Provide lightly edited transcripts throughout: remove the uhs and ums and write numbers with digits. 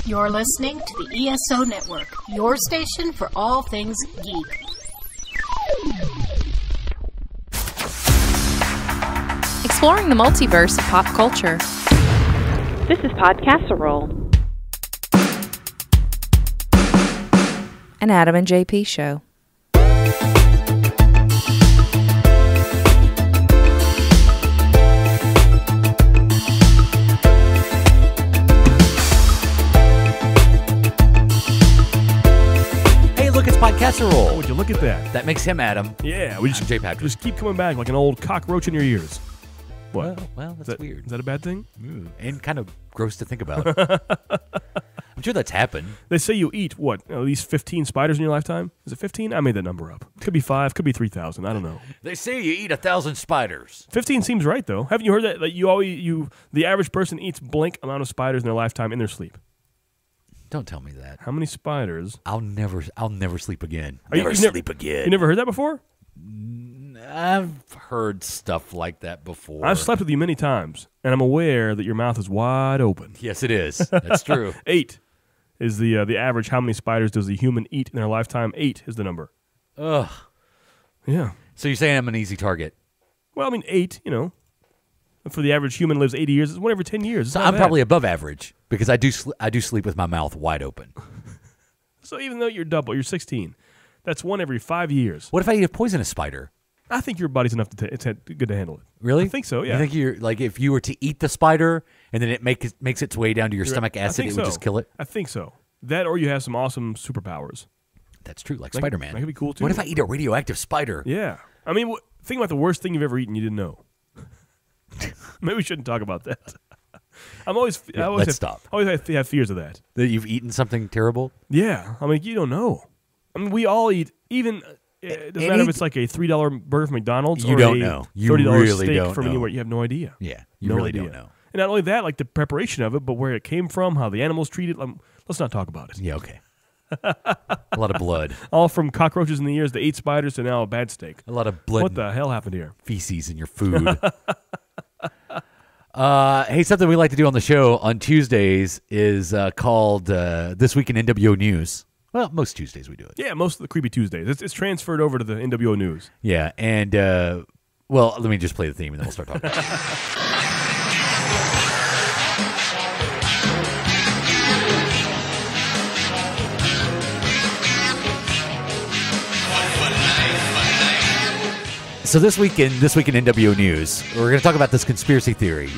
You're listening to the ESO Network, your station for all things geek. Exploring the multiverse of pop culture. This is Podcasserole, An Adam and JP show. Podcasserole. Would you look at that? That makes him Adam. Yeah, we just J. Patrick. Just keep coming back like an old cockroach in your ears. What? Well, that's weird. Is that a bad thing? And kind of gross to think about. I'm sure that's happened. They say you eat, what, at least 15 spiders in your lifetime? Is it 15? I made that number up. Could be 5, could be 3,000. I don't know. They say you eat 1,000 spiders. 15 seems right, though. Haven't you heard that? Like the average person eats blank amount of spiders in their lifetime in their sleep. Don't tell me that. How many spiders? I'll never sleep again. You sleep again. You never heard that before? I've heard stuff like that before. I've slept with you many times, and I'm aware that your mouth is wide open. Yes, it is. That's true. 8 is the average. How many spiders does a human eat in their lifetime? 8 is the number. Ugh. Yeah. So you're saying I'm an easy target? Well, I mean, 8, for the average human lives 80 years. It's 1 every 10 years. So I'm probably above average because I do sleep with my mouth wide open. So even though you're double, you're 16. That's 1 every 5 years. What if I eat a poisonous spider? I think your body's enough it's good to handle it. Really? I think so, yeah. You think you're like if you were to eat the spider and then it makes its way down to your stomach acid, it would just kill it? I think so. That or you have some awesome superpowers. That's true, like Spider-Man. That could be cool, too. What if I eat a radioactive spider? Yeah. I mean, think about the worst thing you've ever eaten you didn't know. Maybe we shouldn't talk about that. Let's stop. I always have fears of that. That you've eaten something terrible? Yeah. I mean, you don't know. I mean, we all eat, even, it doesn't matter if it's like a $3 burger from McDonald's you or don't a know. You $30 really steak don't from know. anywhere. You have no idea. Yeah, you no really idea. don't know. And not only that, like the preparation of it, but where it came from, how the animals treated it. Let's not talk about it. Yeah, okay. A lot of blood. All from cockroaches in the ears to 8 spiders to now a bad steak. A lot of blood. What the hell happened here? Feces in your food. Hey, something we like to do on the show on Tuesdays is called This Week in NWO News. Well, most Tuesdays we do it. Yeah, most of the Creepy Tuesdays. It's transferred over to the NWO News. Yeah, and, well, let me just play the theme and then we'll start talking. So this week in NWO News, we're going to talk about this conspiracy theory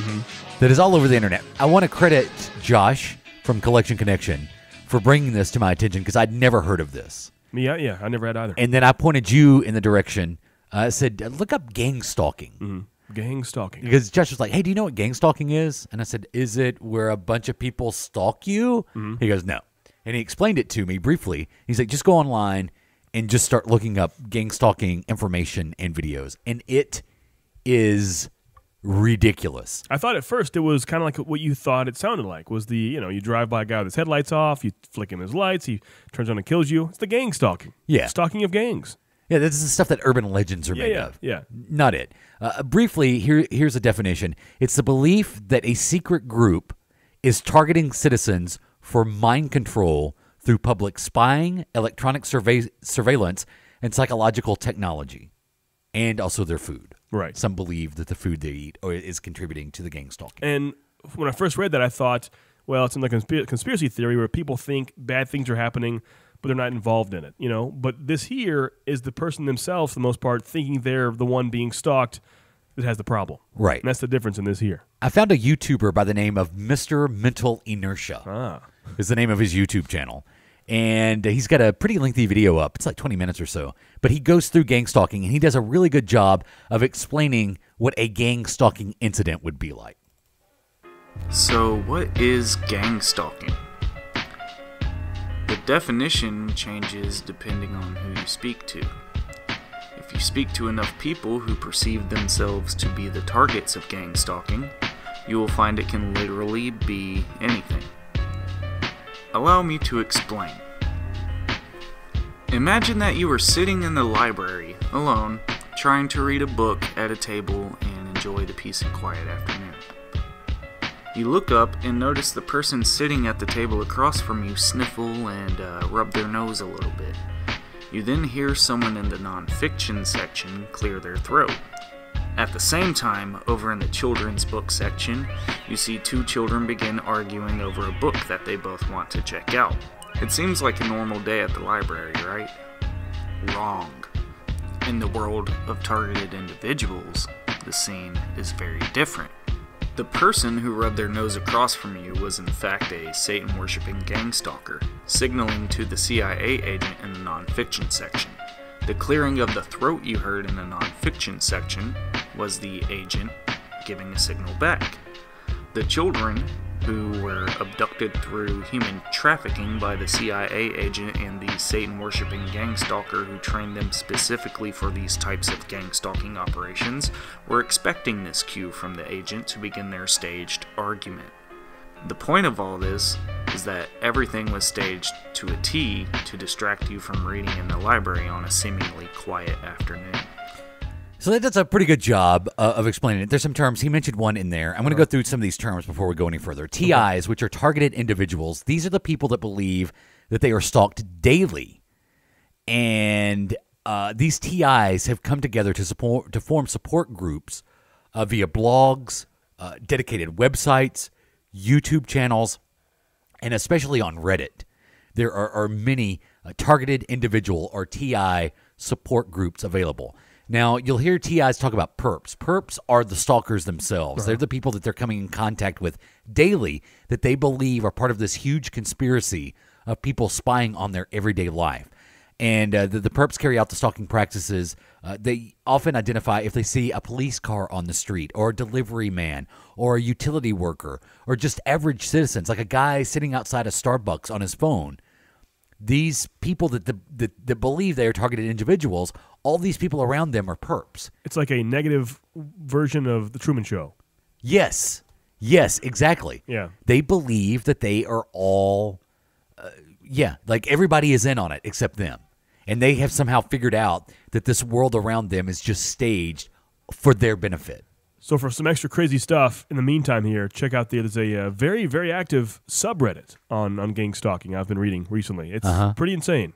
that is all over the internet. I want to credit Josh from Collection Connection for bringing this to my attention because I'd never heard of this. Yeah, I never had either. And then I pointed you in the direction. I said, look up gangstalking. Mm-hmm. Gangstalking. Because Josh was like, hey, do you know what gangstalking is? And I said, is it where a bunch of people stalk you? Mm-hmm. He goes, no. And he explained it to me briefly. He's like, just go online and just start looking up gang-stalking information and videos. And it is ridiculous. I thought at first it was kind of like what you thought it sounded like. Was you drive by a guy with his headlights off, you flick him his lights, he turns on and kills you. It's the gang-stalking. Yeah. Stalking of gangs. Yeah, this is the stuff that urban legends are made of. Yeah. Not it. Briefly, here's a definition. It's the belief that a secret group is targeting citizens for mind control through public spying, electronic surveillance, and psychological technology, and also their food. Right. Some believe that the food they eat is contributing to the gang stalking. And when I first read that, I thought, well, it's in the conspiracy theory where people think bad things are happening, but they're not involved in it, But this here is the person themselves, for the most part, thinking they're the one being stalked that has the problem. Right. And that's the difference in this here. I found a YouTuber by the name of Mr. Mental Inertia. Is the name of his YouTube channel. And he's got a pretty lengthy video up. It's like 20 minutes or so. But he goes through gang stalking, and he does a really good job of explaining what a gang stalking incident would be like. So, what is gang stalking? The definition changes depending on who you speak to. If you speak to enough people who perceive themselves to be the targets of gang stalking, you will find it can literally be anything. Allow me to explain. Imagine that you are sitting in the library, alone, trying to read a book at a table and enjoy the peace and quiet afternoon. You look up and notice the person sitting at the table across from you sniffle and rub their nose a little bit. You then hear someone in the nonfiction section clear their throat. At the same time, over in the children's book section, you see two children begin arguing over a book that they both want to check out. It seems like a normal day at the library, right? Wrong. In the world of targeted individuals, the scene is very different. The person who rubbed their nose across from you was in fact a Satan-worshipping gangstalker, signaling to the CIA agent in the nonfiction section. The clearing of the throat you heard in the nonfiction section was the agent giving a signal back. The children, who were abducted through human trafficking by the CIA agent and the Satan-worshipping gangstalker who trained them specifically for these types of gangstalking operations, were expecting this cue from the agent to begin their staged argument. The point of all this is that everything was staged to a T to distract you from reading in the library on a seemingly quiet afternoon. So that does a pretty good job of explaining it. There's some terms. He mentioned one in there. I'm going to go through some of these terms before we go any further. TIs, which are targeted individuals, these are the people that believe that they are stalked daily. And these TIs have come together to form support groups via blogs, dedicated websites, YouTube channels, and especially on Reddit. There are many targeted individual or TI support groups available. Now, you'll hear TIs talk about perps. Perps are the stalkers themselves. They're the people that they're coming in contact with daily that they believe are part of this huge conspiracy of people spying on their everyday life. And the perps carry out the stalking practices. They often identify if they see a police car on the street or a delivery man or a utility worker or just average citizens, like a guy sitting outside a Starbucks on his phone. These people that believe they are targeted individuals, all these people around them are perps. It's like a negative version of The Truman Show. Yes, exactly. Yeah. They believe that they are all, like everybody is in on it except them. And they have somehow figured out that this world around them is just staged for their benefit. So for some extra crazy stuff, in the meantime here, check out there's a very, very active subreddit on gangstalking I've been reading recently. It's pretty insane.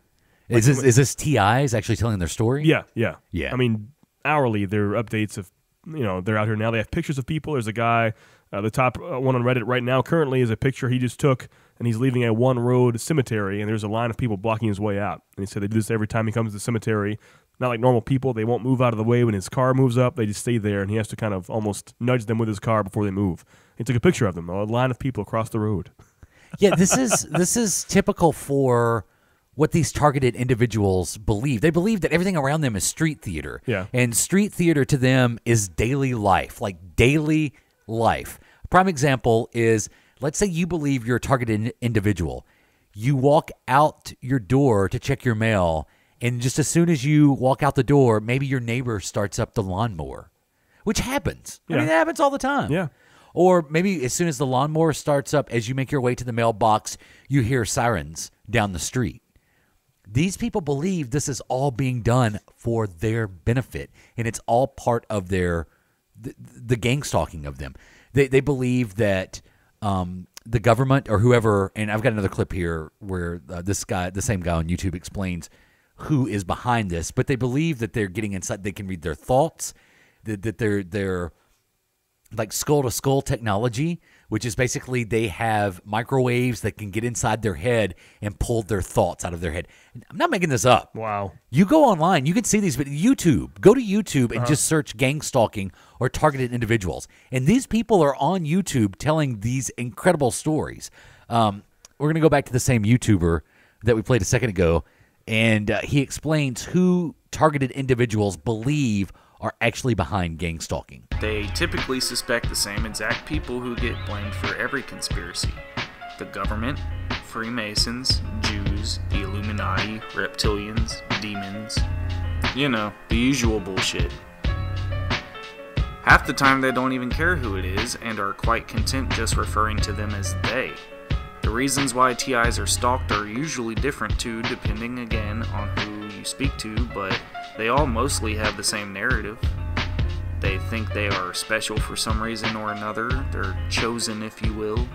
Is this TIs actually telling their story? Yeah. I mean, hourly there are updates of, they're out here now. They have pictures of people. There's a guy, the top one on Reddit right now currently is a picture he just took, and he's leaving a one-road cemetery, and there's a line of people blocking his way out. And he said they do this every time he comes to the cemetery. Not like normal people. They won't move out of the way when his car moves up. They just stay there, and he has to kind of almost nudge them with his car before they move. He took a picture of them, a line of people across the road. Yeah, this is typical for what these targeted individuals believe. They believe that everything around them is street theater. Yeah. And street theater to them is daily life, like daily life. A prime example is, let's say you believe you're a targeted individual. You walk out your door to check your mail, and just as soon as you walk out the door, maybe your neighbor starts up the lawnmower, which happens. Yeah. I mean, it happens all the time. Yeah. Or maybe as soon as the lawnmower starts up, as you make your way to the mailbox, you hear sirens down the street. These people believe this is all being done for their benefit, and it's all part of the gang stalking of them. They believe that the government or whoever, and I've got another clip here where this guy, the same guy on YouTube, explains who is behind this, but they believe that they're getting inside. They can read their thoughts, that they're like skull-to-skull technology, which is basically they have microwaves that can get inside their head and pull their thoughts out of their head. I'm not making this up. Wow. You go online, you can see these, but YouTube. Go to YouTube and just search gang stalking or targeted individuals. And these people are on YouTube telling these incredible stories. We're going to go back to the same YouTuber that we played a second ago, and he explains who targeted individuals believe are actually behind gang stalking. They typically suspect the same exact people who get blamed for every conspiracy. The government, Freemasons, Jews, the Illuminati, reptilians, demons. You know, the usual bullshit. Half the time they don't even care who it is and are quite content just referring to them as they. The reasons why TIs are stalked are usually different too, depending again on who you speak to, but they all mostly have the same narrative. They think they are special for some reason or another. They're chosen, if you will,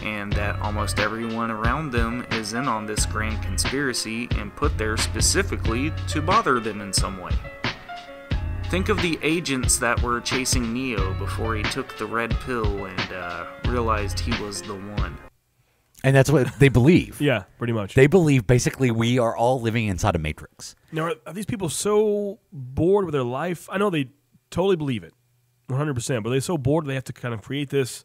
and that almost everyone around them is in on this grand conspiracy and put there specifically to bother them in some way. Think of the agents that were chasing Neo before he took the red pill and realized he was the one. And that's what they believe. Yeah, pretty much. They believe basically we are all living inside a matrix. Now, are these people so bored with their life? I know they totally believe it, 100%, but they're so bored they have to kind of create this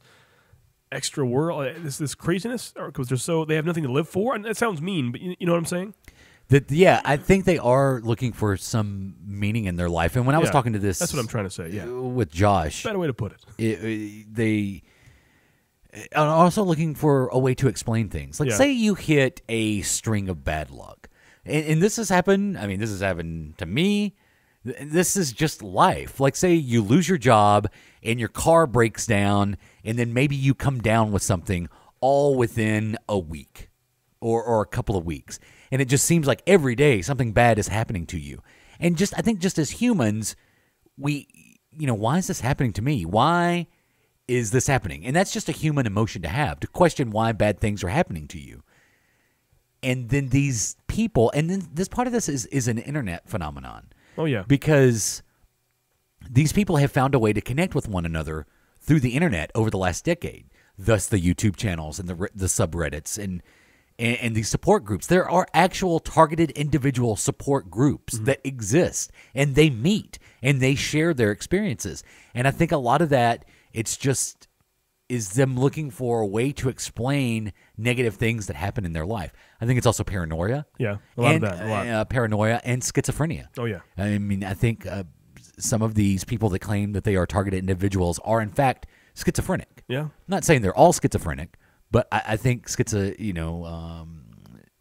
extra world, this craziness, because they have nothing to live for? And that sounds mean, but you know what I'm saying? Yeah, I think they are looking for some meaning in their life. And when I was talking to this... That's what I'm trying to say, with Josh... Better way to put it. They are also looking for a way to explain things. Like, say you hit a string of bad luck. And this has happened... I mean, this has happened to me. This is just life. Like, say you lose your job and your car breaks down, and then maybe you come down with something all within a week or a couple of weeks. And it just seems like every day something bad is happening to you. And I think just as humans, why is this happening to me? Why is this happening? And that's just a human emotion to have, to question why bad things are happening to you. And then these people, and then this part of this is an internet phenomenon. Oh, yeah. Because these people have found a way to connect with one another through the internet over the last decade. Thus the YouTube channels and the subreddits and these support groups. There are actual targeted individual support groups that exist, and they meet and they share their experiences. And I think a lot of that, is them looking for a way to explain negative things that happen in their life. I think it's also paranoia. Yeah, a lot of that. A lot. Paranoia and schizophrenia. Oh, yeah. I mean, I think some of these people that claim that they are targeted individuals are, in fact, schizophrenic. Yeah. I'm not saying they're all schizophrenic, but I think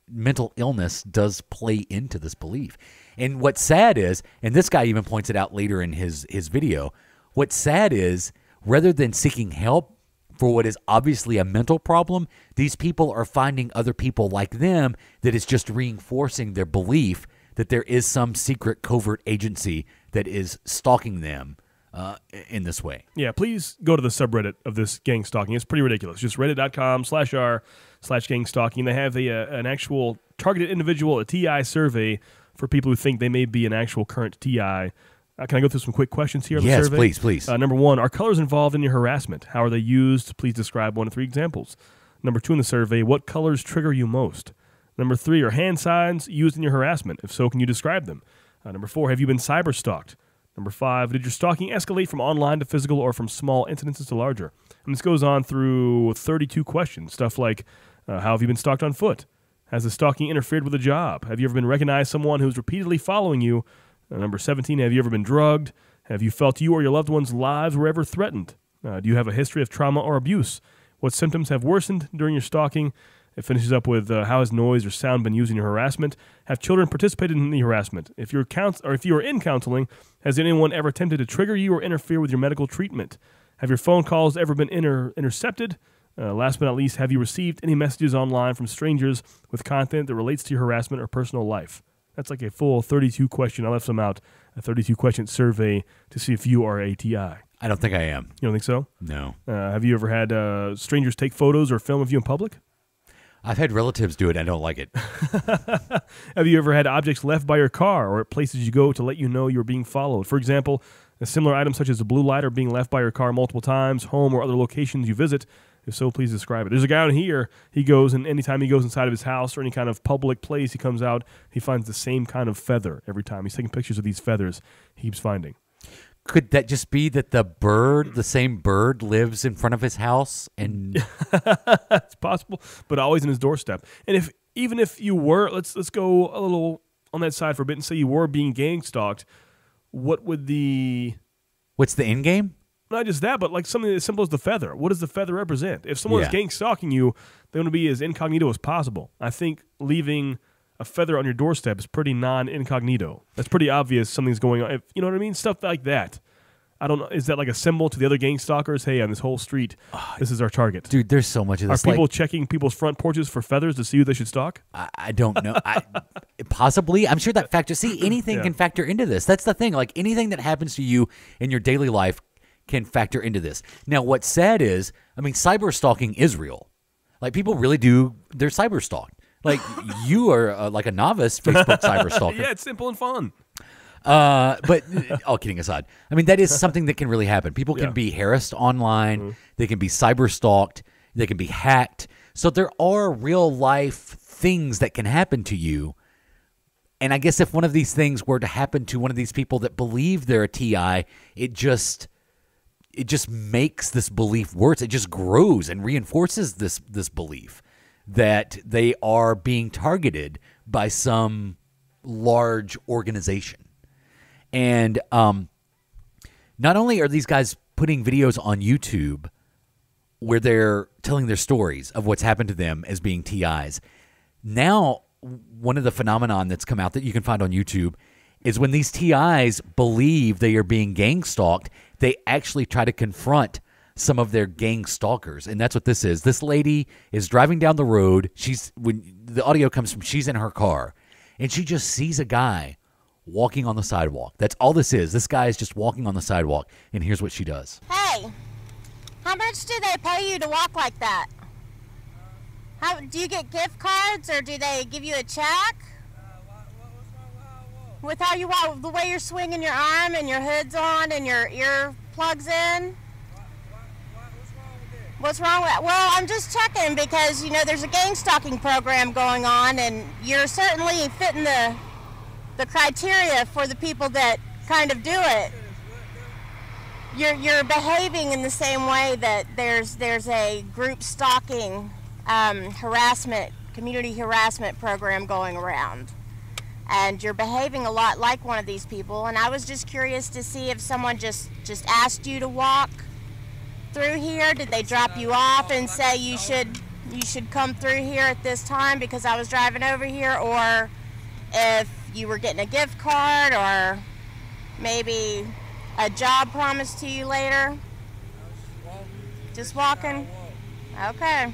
mental illness does play into this belief. And what's sad is, and this guy even points it out later in his video, what's sad is, rather than seeking help for what is obviously a mental problem, these people are finding other people like them that is just reinforcing their belief that there is some secret covert agency that is stalking them in this way. Yeah, please go to the subreddit of this Gangstalking. It's pretty ridiculous. Just reddit.com/r/Gangstalking. They have an actual targeted individual, a TI survey for people who think they may be an actual current TI. Can I go through some quick questions here on the survey? Yes, please. Number 1, are colors involved in your harassment? How are they used? Please describe 1 to 3 examples. Number 2 in the survey, what colors trigger you most? Number 3, are hand signs used in your harassment? If so, can you describe them? Number 4, have you been cyber stalked? Number 5, did your stalking escalate from online to physical or from small incidences to larger? And this goes on through 32 questions. Stuff like, how have you been stalked on foot? Has the stalking interfered with a job? Have you ever been recognized someone who's repeatedly following you? Number 17, have you ever been drugged? Have you felt you or your loved ones' lives were ever threatened? Do you have a history of trauma or abuse? What symptoms have worsened during your stalking? It finishes up with, how has noise or sound been used in your harassment? Have children participated in the harassment? If you are in counseling, has anyone ever attempted to trigger you or interfere with your medical treatment? Have your phone calls ever been intercepted? Last but not least, have you received any messages online from strangers with content that relates to your harassment or personal life? That's like a full 32 question. I left some out, a 32 question survey to see if you are a TI. I don't think I am. You don't think so? No. Have you ever had strangers take photos or film of you in public? I've had relatives do it. I don't like it. Have you ever had objects left by your car or at places you go to let you know you're being followed? For example, a similar item such as a blue light are being left by your car multiple times, home or other locations you visit. If so, please describe it. There's a guy out here, he goes, and anytime he goes inside of his house or any kind of public place, he comes out, he finds the same kind of feather every time. He's taking pictures of these feathers he keeps finding. Could that just be that the same bird lives in front of his house? And it's possible, but always in his doorstep. And even if you were, let's go a little on that side for a bit and say you were being gang stalked, what's the end game? Not just that, but like something as simple as the feather. What does the feather represent? If someone is gang stalking you, they want to be as incognito as possible. I think leaving a feather on your doorstep is pretty non-incognito. That's pretty obvious something's going on. You know what I mean? Stuff like that. I don't know. Is that like a symbol to the other gang stalkers? Hey, on this whole street, this is our target. Dude, there's so much of this. Are people checking people's front porches for feathers to see who they should stalk? I don't know. Possibly. I'm sure that factors. See, anything can factor into this. That's the thing. Like anything that happens to you in your daily life can factor into this. Now, what's sad is, I mean, cyber stalking is real. Like people really do. They're cyber stalked. Like you are like a novice Facebook cyber stalker. Yeah, it's simple and fun. But all kidding aside, I mean, that is something that can really happen. People can be harassed online. They can be cyber stalked. They can be hacked. So there are real life things that can happen to you. And I guess if one of these things were to happen to one of these people that believe they're a TI, it just makes this belief worse. It just grows and reinforces this belief that they are being targeted by some large organization. And not only are these guys putting videos on YouTube where they're telling their stories of what's happened to them as being TIs, now one of the phenomenon that's come out that you can find on YouTube is when these TIs believe they are being gang stalked, they actually try to confront some of their gang stalkers. And that's what this is. This lady is driving down the road. When the audio comes from, she's in her car and she just sees a guy walking on the sidewalk. That's all this is. This guy is just walking on the sidewalk, and here's what she does. Hey, how much do they pay you to walk like that? How do you get gift cards, or do they give you a check? With how you walk, the way you're swinging your arm and your hood's on and your ear plugs in? What's wrong with that? Well, I'm just checking because, you know, there's a gang stalking program going on, and you're certainly fitting the criteria for the people that kind of do it. You're behaving in the same way that there's a group stalking community harassment program going around. And you're behaving a lot like one of these people, and I was just curious to see if someone just asked you to walk through here. Did they drop you off and say you should come through here at this time because I was driving over here, or if you were getting a gift card or maybe a job promised to you later? Just walking? Okay.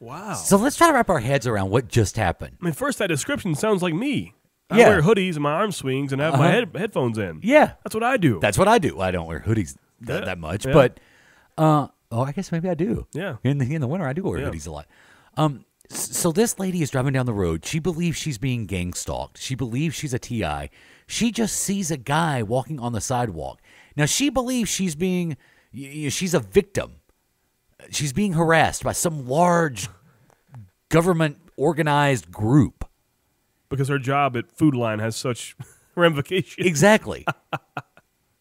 Wow. So let's try to wrap our heads around what just happened. I mean, first, that description sounds like me. I Yeah. wear hoodies and my arm swings and have my headphones in. Yeah. That's what I do. That's what I do. I don't wear hoodies that much, Yeah. but I guess maybe I do. Yeah. In the winter, I do wear hoodies a lot. So this lady is driving down the road. She believes she's being gang stalked. She believes she's a TI. She just sees a guy walking on the sidewalk. Now, she believes she's a victim. She's being harassed by some large government organized group. Because her job at Food Line has such ramifications. Exactly.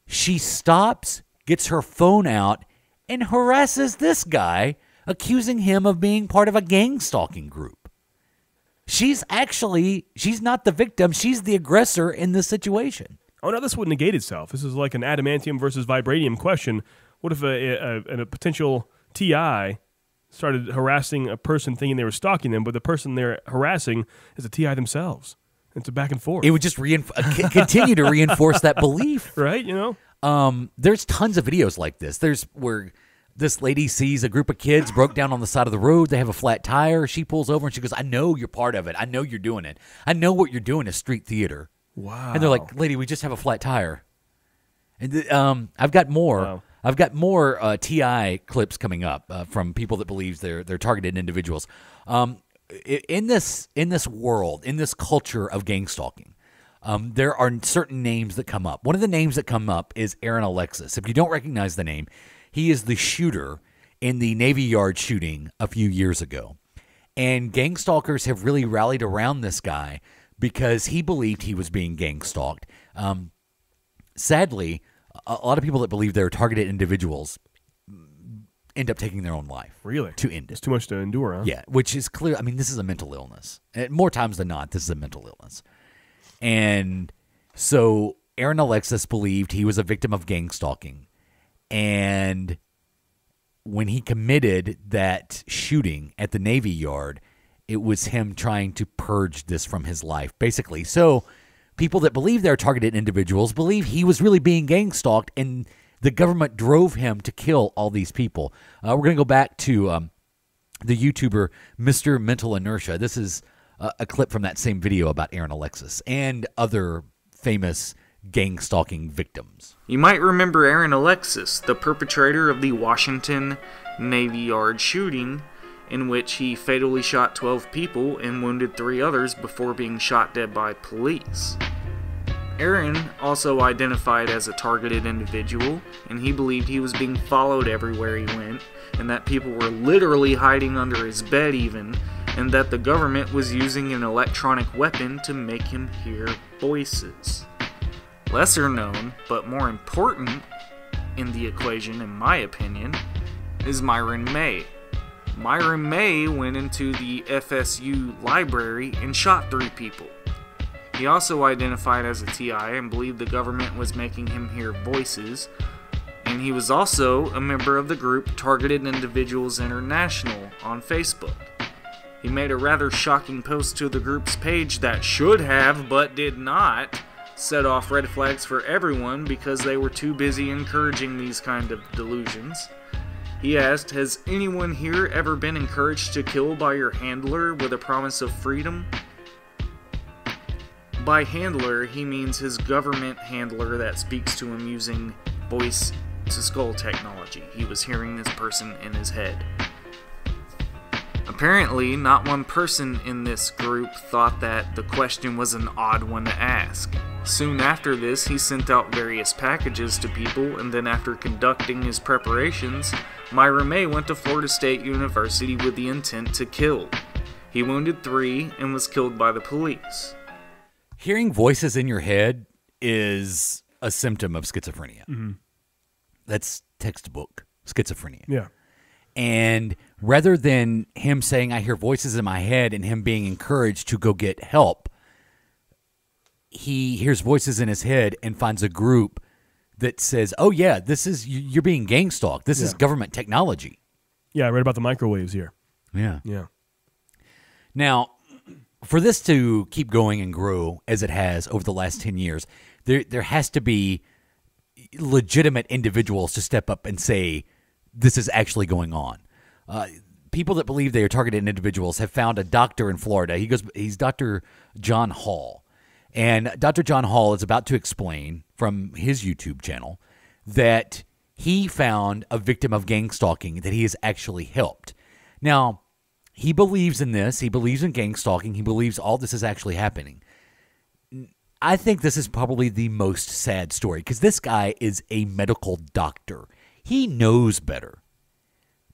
She stops, gets her phone out, and harasses this guy, accusing him of being part of a gang stalking group. She's not the victim. She's the aggressor in this situation. Oh, no, this would negate itself. This is like an adamantium versus vibranium question. What if a potential TI started harassing a person thinking they were stalking them, but the person they're harassing is a TI themselves? It's a back and forth. It would just continue to reinforce that belief. Right, you know? There's tons of videos like this. There's where this lady sees a group of kids broke down on the side of the road. They have a flat tire. She pulls over and she goes, I know you're part of it. I know you're doing it. I know what you're doing is street theater. Wow. And they're like, lady, we just have a flat tire. And I've got more. Wow. I've got more TI clips coming up from people that believe they're targeted individuals. In this world, in this culture of gang stalking, there are certain names that come up. One of the names that come up is Aaron Alexis. If you don't recognize the name, he is the shooter in the Navy Yard shooting a few years ago. And gang stalkers have really rallied around this guy because he believed he was being gang stalked. Sadly, a lot of people that believe they're targeted individuals end up taking their own life. Really? To end it. It's too much to endure, huh? Yeah, which is clear. I mean, this is a mental illness. More times than not, this is a mental illness. And so Aaron Alexis believed he was a victim of gang stalking. And when he committed that shooting at the Navy Yard, it was him trying to purge this from his life, basically. So people that believe they're targeted individuals believe he was really being gang stalked, and the government drove him to kill all these people. We're going to go back to the YouTuber Mr. Mental Inertia. This is a clip from that same video about Aaron Alexis and other famous gang stalking victims. You might remember Aaron Alexis, the perpetrator of the Washington Navy Yard shooting, in which he fatally shot 12 people and wounded 3 others before being shot dead by police. Aaron also identified as a targeted individual, and he believed he was being followed everywhere he went, and that people were literally hiding under his bed even, and that the government was using an electronic weapon to make him hear voices. Lesser known, but more important in the equation, in my opinion, is Myron May. Myron May went into the FSU library and shot 3 people. He also identified as a TI and believed the government was making him hear voices, and he was also a member of the group Targeted Individuals International on Facebook. He made a rather shocking post to the group's page that should have, but did not, set off red flags for everyone because they were too busy encouraging these kind of delusions. He asked, "Has anyone here ever been encouraged to kill by your handler with a promise of freedom?" By handler, he means his government handler that speaks to him using voice-to-skull technology. He was hearing this person in his head. Apparently, not one person in this group thought that the question was an odd one to ask. Soon after this, he sent out various packages to people, and then after conducting his preparations, Myra May went to Florida State University with the intent to kill. He wounded 3 and was killed by the police. Hearing voices in your head is a symptom of schizophrenia. Mm-hmm. That's textbook schizophrenia. Yeah. And rather than him saying, "I hear voices in my head," and him being encouraged to go get help, he hears voices in his head and finds a group that says, "Oh yeah, this is, you're being gang stalked. This is government technology." Yeah, I read about the microwaves here. Yeah. Yeah. Now, for this to keep going and grow as it has over the last 10 years, there has to be legitimate individuals to step up and say, this is actually going on. People that believe they are targeted individuals have found a doctor in Florida. He's Dr. John Hall. And Dr. John Hall is about to explain from his YouTube channel that he found a victim of gang stalking that he has actually helped. Now, he believes in this. He believes in gang stalking. He believes all this is actually happening. I think this is probably the most sad story because this guy is a medical doctor. He knows better,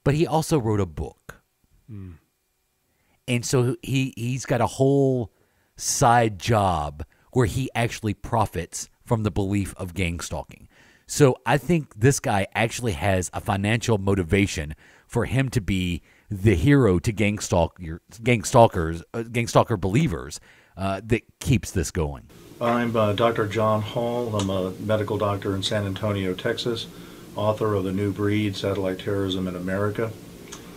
but he also wrote a book. And so he's got a whole side job where he actually profits from the belief of gang stalking. So I think this guy actually has a financial motivation for him to be the hero to gang stalker believers that keeps this going. I'm Dr. John Hall. I'm a medical doctor in San Antonio, Texas, author of The New Breed, Satellite Terrorism in America.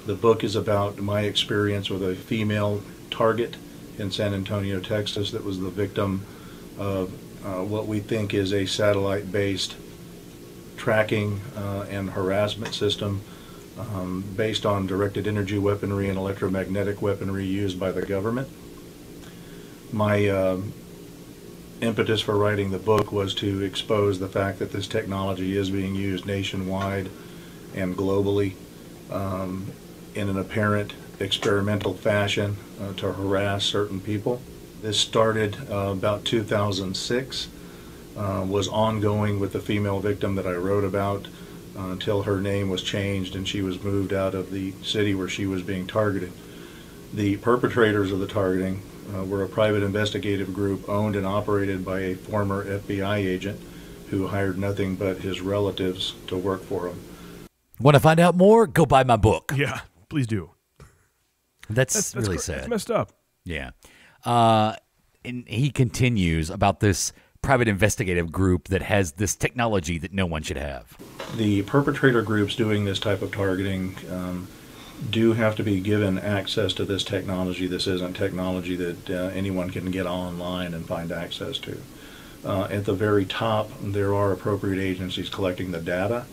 The book is about my experience with a female target in San Antonio, Texas that was the victim of what we think is a satellite-based tracking and harassment system based on directed energy weaponry and electromagnetic weaponry used by the government. My impetus for writing the book was to expose the fact that this technology is being used nationwide and globally in an apparent experimental fashion to harass certain people. This started about 2006, was ongoing with the female victim that I wrote about until her name was changed and she was moved out of the city where she was being targeted. The perpetrators of the targeting were a private investigative group owned and operated by a former FBI agent who hired nothing but his relatives to work for him. Want to find out more? Go buy my book. Yeah, please do. That's really sad. That's messed up. Yeah. And he continues about this private investigative group that has this technology that no one should have. The perpetrator groups doing this type of targeting do have to be given access to this technology. This isn't technology that anyone can get online and find access to. At the very top, there are appropriate agencies collecting the data.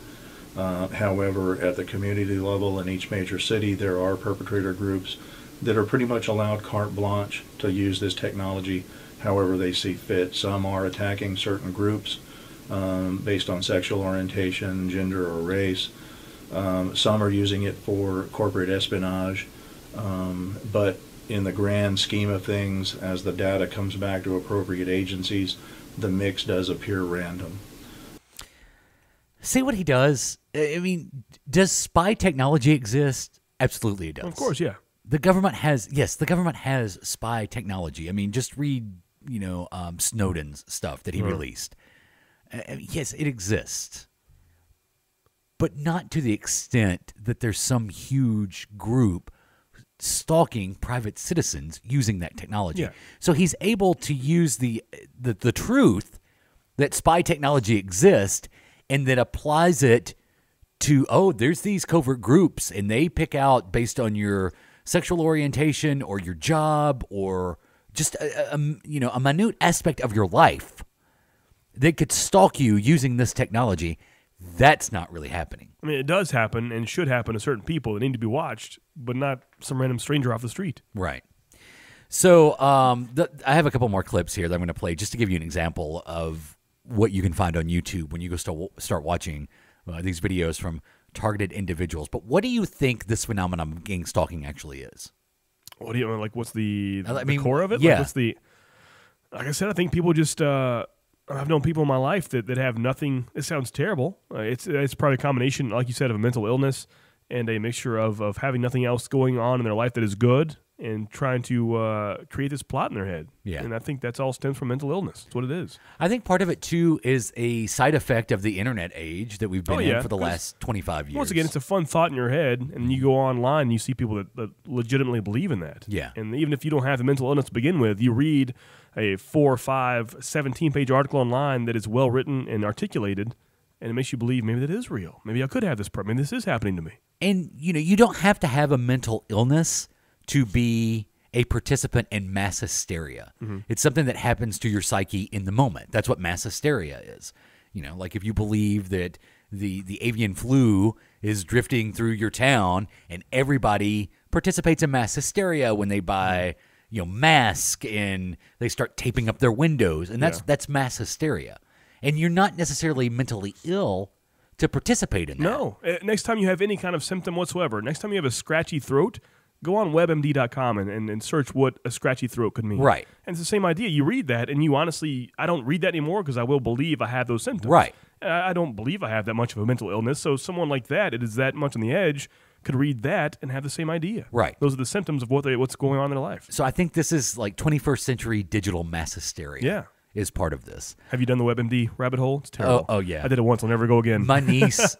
However, at the community level in each major city, there are perpetrator groups that are pretty much allowed carte blanche to use this technology however they see fit. Some are attacking certain groups based on sexual orientation, gender, or race. Some are using it for corporate espionage. But in the grand scheme of things, as the data comes back to appropriate agencies, the mix does appear random. See what he does? I mean, does spy technology exist? Absolutely it does. Of course, yeah. The government has spy technology. I mean, just read, Snowden's stuff that he released. Yes, it exists. But not to the extent that there's some huge group stalking private citizens using that technology. Yeah. So he's able to use the truth that spy technology exists and then applies it to, there's these covert groups and they pick out based on your sexual orientation or your job or just a minute aspect of your life that could stalk you using this technology. That's not really happening. I mean, it does happen and should happen to certain people that need to be watched, but not some random stranger off the street. Right. So I have a couple more clips here that I'm going to play just to give you an example of what you can find on YouTube when you go start watching these videos from targeted individuals. But what do you think this phenomenon of gang stalking actually is? What do you like? What's the mean, core of it? yeah. Like I said, I think people just. I've known people in my life that have nothing. It sounds terrible. It's probably a combination, like you said, of a mental illness and a mixture of having nothing else going on in their life that is good and trying to create this plot in their head. Yeah. And I think that's all stems from mental illness. That's what it is. I think part of it, too, is a side effect of the internet age that we've been in for the last 25 years. Once again, it's a fun thought in your head, and you go online and you see people that legitimately believe in that. Yeah. And even if you don't have the mental illness to begin with, you read a 4, 5, 17-page article online that is well-written and articulated, and it makes you believe maybe that is real. Maybe I could have this problem. Maybe this is happening to me. And, you don't have to have a mental illness to be a participant in mass hysteria. Mm-hmm. It's something that happens to your psyche in the moment. That's what mass hysteria is. Like if you believe that the avian flu is drifting through your town and everybody participates in mass hysteria when they buy masks and they start taping up their windows, and that's mass hysteria. And you're not necessarily mentally ill to participate in that. No. Next time you have any kind of symptom whatsoever, next time you have a scratchy throat, go on webmd.com and search what a scratchy throat could mean. Right. And it's the same idea. You read that, and you honestly, I don't read that anymore because I will believe I have those symptoms. Right. I don't believe I have that much of a mental illness, so someone like that, it is that much on the edge, could read that and have the same idea. Right. Those are the symptoms of what's going on in their life. So I think this is like 21st century digital mass hysteria. Yeah. Is part of this. Have you done the WebMD rabbit hole? It's terrible. Oh yeah. I did it once. I'll never go again. My niece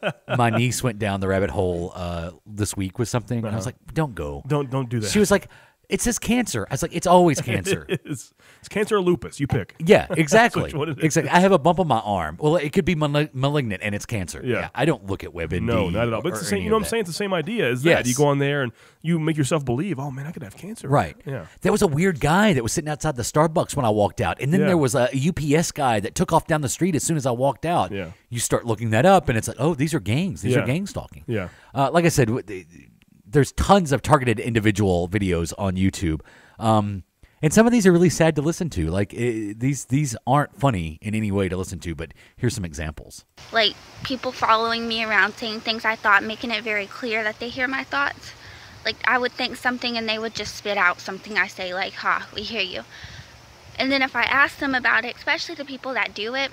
went down the rabbit hole this week with something. And I was like, don't go. Don't do that. She was like, it says cancer. I was like, it's always cancer. It's cancer or lupus. You pick. Yeah, exactly. Which one it is. Exactly. I have a bump on my arm. Well, it could be malignant and it's cancer. Yeah. I don't look at WebMD. No, not at all. But it's the same. You know what I'm saying? It's the same idea as that. Yes. You go on there and you make yourself believe, oh man, I could have cancer. Right. Yeah. There was a weird guy that was sitting outside the Starbucks when I walked out, and then there was a UPS guy that took off down the street as soon as I walked out. Yeah. You start looking that up, and it's like, oh, these are gangs. These are gang stalking. Yeah. Like I said, there's tons of targeted individual videos on YouTube. And some of these are really sad to listen to. Like these aren't funny in any way to listen to, but here's some examples. Like people following me around saying things I thought, making it very clear that they hear my thoughts. Like I would think something and they would just spit out something I say like, ha, we hear you. And then if I ask them about it, especially the people that do it,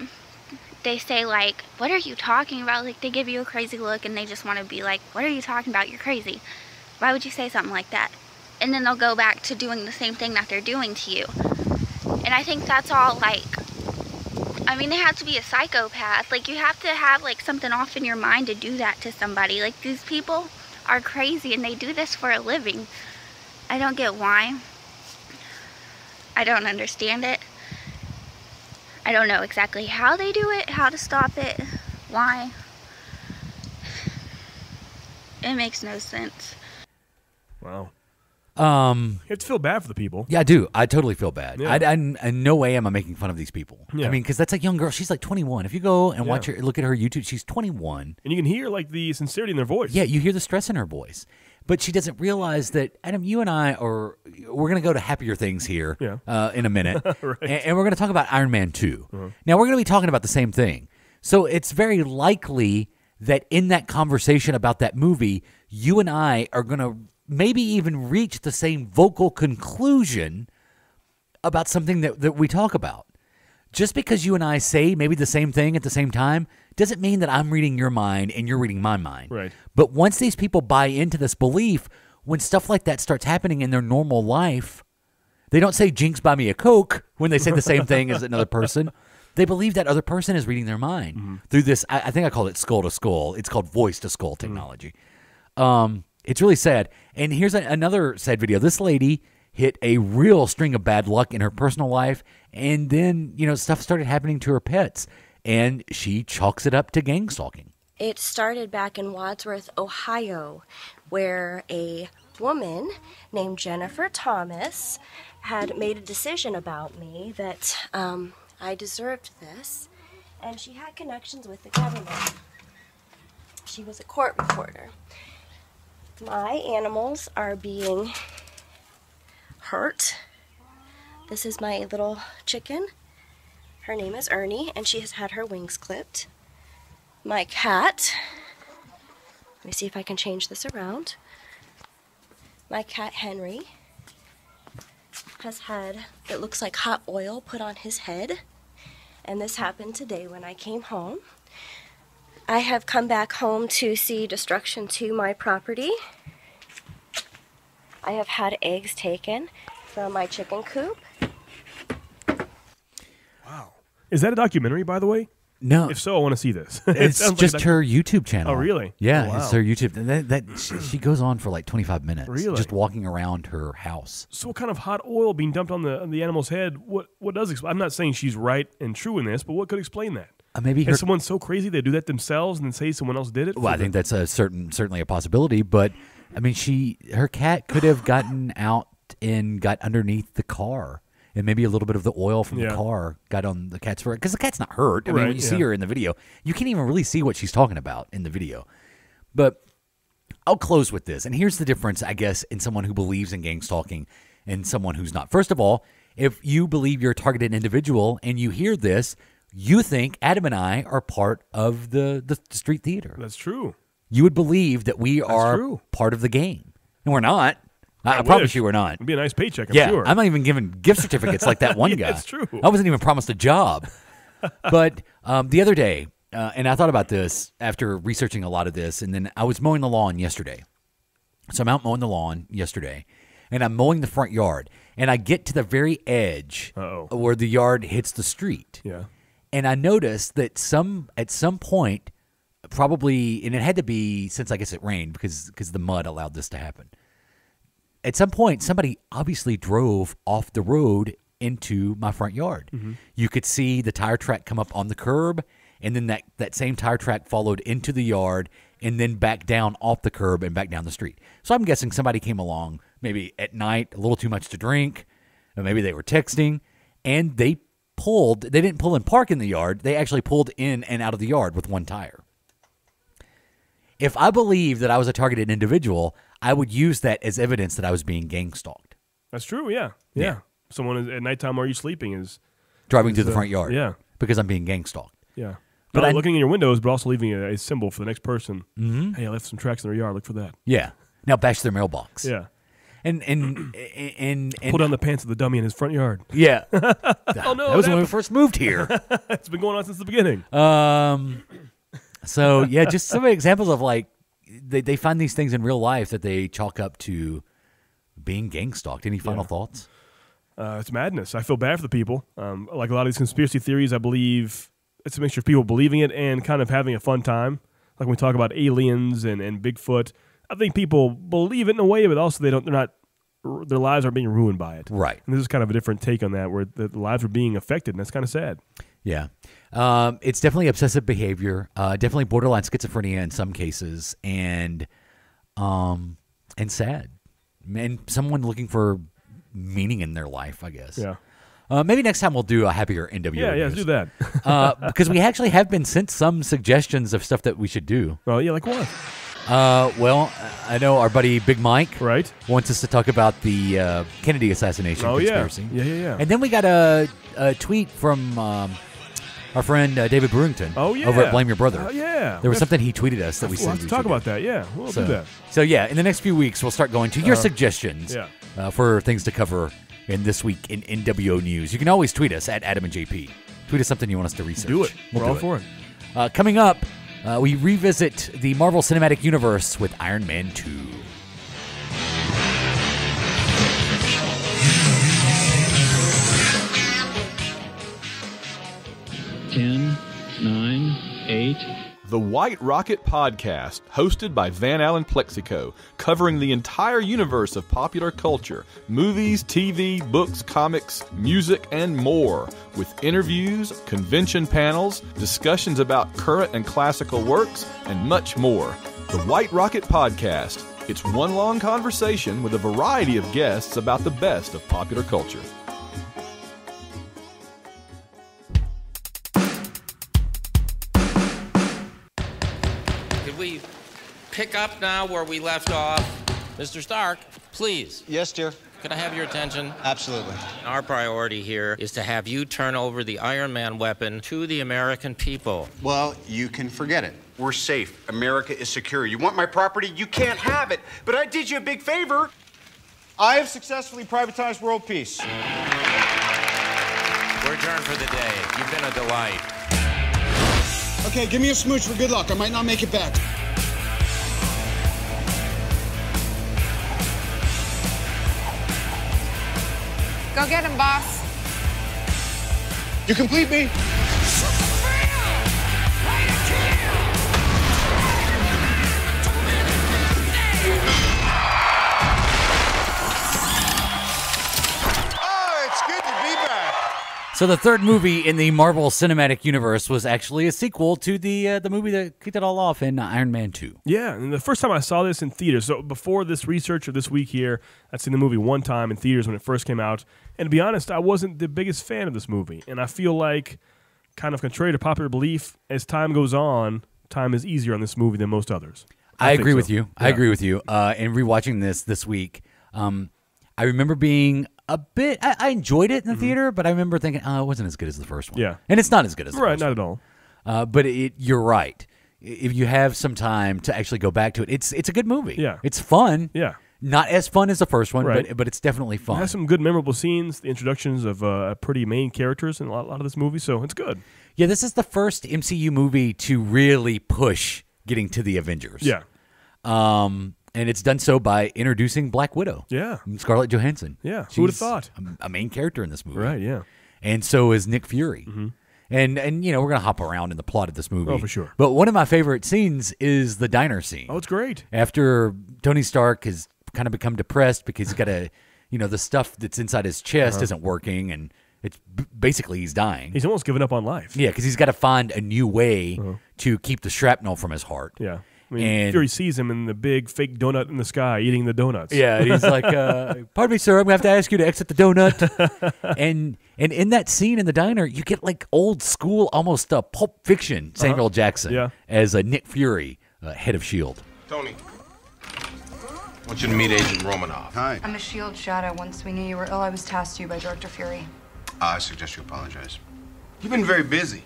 they say like, what are you talking about? Like they give you a crazy look and they just want to be like, what are you talking about? You're crazy. Why would you say something like that? And then they'll go back to doing the same thing that they're doing to you. And I think that's all like, I mean, they have to be a psychopath. Like you have to have like something off in your mind to do that to somebody. Like these people are crazy and they do this for a living. I don't get why. I don't understand it. I don't know exactly how they do it, how to stop it, why. It makes no sense. Wow. You have to feel bad for the people. Yeah, I do. I totally feel bad. Yeah. In no way am I making fun of these people. Yeah. I mean, because that's a young girl. She's like 21. If you go and look at her YouTube, she's 21. And you can hear like the sincerity in their voice. Yeah, you hear the stress in her voice. But she doesn't realize that, Adam, you and I we're going to go to happier things here in a minute. Right. And we're going to talk about Iron Man 2. Now, we're going to be talking about the same thing. So it's very likely that in that conversation about that movie, you and I are going to maybe even reach the same vocal conclusion about something that we talk about. Just because you and I say maybe the same thing at the same time doesn't mean that I'm reading your mind and you're reading my mind. Right. But once these people buy into this belief, when stuff like that starts happening in their normal life, they don't say, Jinx, buy me a Coke, when they say the same thing as another person. They believe that other person is reading their mind through this. I think I call it skull to skull. It's called voice to skull technology. It's really sad. And here's another sad video. This lady hit a real string of bad luck in her personal life, and then, stuff started happening to her pets, and she chalks it up to gang stalking. It started back in Wadsworth, Ohio, where a woman named Jennifer Thomas had made a decision about me that I deserved this, and she had connections with the government. She was a court reporter. My animals are being hurt. This is my little chicken. Her name is Ernie, and she has had her wings clipped. My cat, let me see if I can change this around. My cat Henry has had, it looks like hot oil put on his head, and this happened today when I came home. I have come back home to see destruction to my property. I have had eggs taken from my chicken coop. Wow. Is that a documentary, by the way? No. If so, I want to see this. It's just her YouTube channel. Oh, really? Yeah, Oh, wow. it's her YouTube. And she goes on for like 25 minutes. Really? Just walking around her house. So what kind of hot oil being dumped on the animal's head? What does explain? I'm not saying she's right and true in this, but what could explain that? Maybe Is someone so crazy they do that themselves and then say someone else did it? Well, I think that's certainly a possibility. But I mean, her cat could have gotten out and got underneath the car, and maybe a little bit of the oil from the car got on the cat's fur, because the cat's not hurt. I mean, when you see her in the video, you can't even really see what she's talking about in the video. But I'll close with this, and here's the difference, I guess, in someone who believes in gang stalking and someone who's not. First of all, if you believe you're a targeted individual and you hear this, you think Adam and I are part of the street theater. That's true. You would believe that we are part of the game, and we're not. I promise you we're not. It'd be a nice paycheck, I'm sure. I'm not even giving gift certificates like that one guy. That's true. I wasn't even promised a job. But the other day, and I thought about this after researching a lot of this, and then I was mowing the lawn yesterday. So I'm out mowing the lawn yesterday, and I'm mowing the front yard, and I get to the very edge where the yard hits the street. Yeah. And I noticed that at some point, probably, and it had to be since I guess it rained because the mud allowed this to happen. At some point, somebody obviously drove off the road into my front yard. Mm-hmm. You could see the tire track come up on the curb, and then that same tire track followed into the yard and then back down off the curb and back down the street. So I'm guessing somebody came along maybe at night, a little too much to drink, or maybe they were texting, and they didn't pull and park in the yard. They actually pulled in and out of the yard with one tire. If I believed that I was a targeted individual, I would use that as evidence that I was being gang stalked. That's true, yeah. Someone at nighttime, are you sleeping, is driving through the front yard. Yeah. Because I'm being gang stalked. Yeah. But looking in your windows, but also leaving a symbol for the next person. Mm-hmm. Hey, I left some tracks in their yard. Look for that. Yeah. Now bash their mailbox. Yeah. And pull down the pants of the dummy in his front yard. Yeah. Oh no, that was when we first moved here. It's been going on since the beginning. So yeah, just some examples of like they find these things in real life that they chalk up to being gang stalked. Any final thoughts? It's madness. I feel bad for the people. Like a lot of these conspiracy theories, I believe it's a mixture of people believing it and kind of having a fun time. Like when we talk about aliens and Bigfoot, I think people believe it in a way, but also their lives are being ruined by it. Right. And this is kind of a different take on that, where the lives are being affected, and that's kind of sad. Yeah. It's definitely obsessive behavior, definitely borderline schizophrenia in some cases, and sad. and someone looking for meaning in their life, I guess. Yeah. Maybe next time we'll do a happier NWO. Yeah, news. do that. Because we actually have been sent some suggestions of stuff that we should do. Well, yeah, like what? Well, I know our buddy Big Mike right wants us to talk about the Kennedy assassination conspiracy. Yeah. And then we got a tweet from our friend David Brewington over at Blame Your Brother. Yeah. There was something he tweeted us that we said we'll have to talk about that. Yeah, we'll do that. So, yeah, in the next few weeks, we'll start going to your suggestions for things to cover in This Week in NWO News. You can always tweet us at Adam and JP. Tweet us something you want us to research. Do it. We're all for it. Coming up, we revisit the Marvel Cinematic Universe with Iron Man 2. 10, 9, 8. The White Rocket Podcast, hosted by Van Allen Plexico, covering the entire universe of popular culture, movies, TV, books, comics, music, and more, with interviews, convention panels, discussions about current and classical works, and much more. The White Rocket Podcast. It's one long conversation with a variety of guests about the best of popular culture. We pick up now where we left off. Mr. Stark, please. Yes, dear. Could I have your attention? Absolutely. Our priority here is to have you turn over the Iron Man weapon to the American people. Well, you can forget it. We're safe. America is secure. You want my property? You can't have it. But I did you a big favor. I have successfully privatized world peace. We're adjourned for the day. You've been a delight. Okay, give me a smooch for good luck. I might not make it back. Go get him, boss. You complete me. Oh, it's good to be back. So the third movie in the Marvel Cinematic Universe was actually a sequel to the movie that kicked it all off in Iron Man 2. Yeah, and the first time I saw this in theaters, so before this research of this week here, I'd seen the movie one time in theaters when it first came out, and to be honest, I wasn't the biggest fan of this movie, and I feel like, kind of contrary to popular belief, as time goes on, time is easier on this movie than most others. I agree with you. Yeah. I agree with you. And rewatching this week, I remember being a bit. I enjoyed it in the theater, but I remember thinking, oh, it wasn't as good as the first one. Yeah, and it's not as good as the first not one. at all. But you're right. If you have some time to actually go back to it, it's a good movie. Yeah, it's fun. Yeah, not as fun as the first one, right. but it's definitely fun. It has some good memorable scenes, the introductions of pretty main characters in a lot of this movie, so it's good. Yeah, this is the first MCU movie to really push getting to the Avengers. Yeah. And it's done so by introducing Black Widow. Yeah. Scarlett Johansson. Yeah. Who would have She's thought? A main character in this movie. Right, yeah. And so is Nick Fury. Mm-hmm. And you know, we're going to hop around in the plot of this movie. Oh, for sure. But one of my favorite scenes is the diner scene. Oh, it's great. After Tony Stark has kind of become depressed because he's got the stuff that's inside his chest isn't working, and it's basically he's dying. He's almost given up on life. Yeah, because he's got to find a new way to keep the shrapnel from his heart. Yeah. I mean, Fury sees him in the big fake donut in the sky eating the donuts. Yeah, and he's like, pardon me, sir, I'm going to have to ask you to exit the donut. and in that scene in the diner, you get like old school, almost Pulp Fiction Samuel Jackson as Nick Fury, head of S.H.I.E.L.D. Tony, I want you to meet Agent Romanoff. Hi. I'm a S.H.I.E.L.D. shadow. Once we knew you were ill, I was tasked to you by Director Fury. I suggest you apologize. You've been very busy.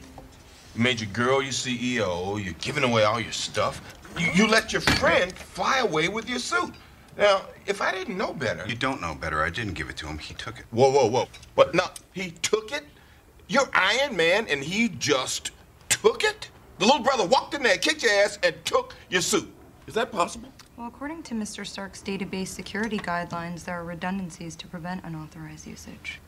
You made your girl your CEO. You're giving away all your stuff. You let your friend fly away with your suit. Now, if I didn't know better... You don't know better. I didn't give it to him. He took it. Whoa. But no, he took it? You're Iron Man and he just took it? The little brother walked in there, kicked your ass, and took your suit. Is that possible? Well, according to Mr. Stark's database security guidelines, there are redundancies to prevent unauthorized usage.